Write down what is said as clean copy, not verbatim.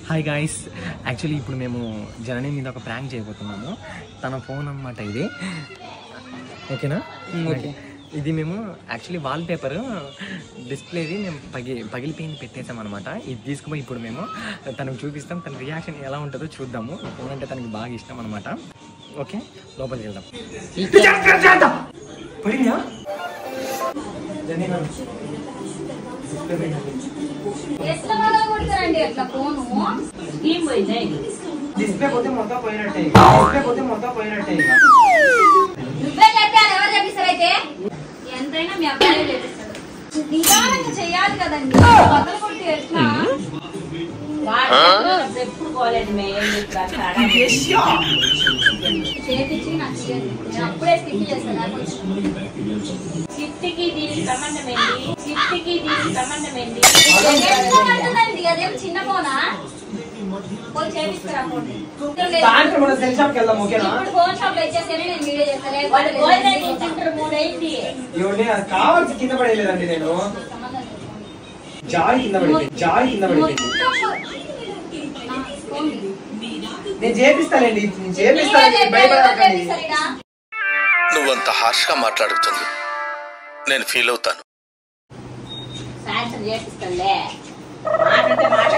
Hi guys, actually ఇప్పుడు మేము జనని మీద ఒక ప్రాంక్ చేయబోతున్నాము. తన ఫోన్ అన్నమాట ఇది. ఓకేనా? ఓకే. ఇది మేము యాక్చువల్లీ వాల్ పేపర్ డిస్ప్లేది మేము పగిలిపోయింది పెట్టేసాం అనమాట. ఇది తీసుకుపోయి ఇప్పుడు మేము తనకు చూపిస్తాం. తన రియాక్షన్ ఎలా ఉంటుందో చూద్దాము. ఫోన్ అంటే తనకి బాగా ఇష్టం అనమాట. ఓకే, లోపలికి వెళ్దాం. డిస్ప్లే పోతే మొత్తం పోయినట్టే. ఎంతైనా మీ అబ్బాయి చేపిస్తాడు. నిదానంగా చెయ్యాలి కదండి. బదులు కొట్టి ఎట్లా ఎప్పుడు పోలేదు చేపించి నాకు ఇవ్వండి. నేను అప్పుడే స్కిప్ చేస్తాను. చిట్టికి దీనికి సంబంధం ఏంటి? అదేం చిన్న ఫోనా? పోయి చేపిస్తారా ఫోన్? సాయంత్రం మన సెల్ షాప్ కి వెళ్దాం. ఓకేనా? ఇప్పుడు ఫోన్ షాప్ లో ఇచ్చేస్తేనే నేను వీడియో చేస్తాను. కావాల్సి కింద పడేయలేదండి. నేను జారి కింద పడింది. నేను చేపిస్తానండి. నువ్వంత హార్ష్ గా మాట్లాడుతుంది నేను ఫీల్ అవుతాను. సాయంత్రం చేపిస్తానులే. మాట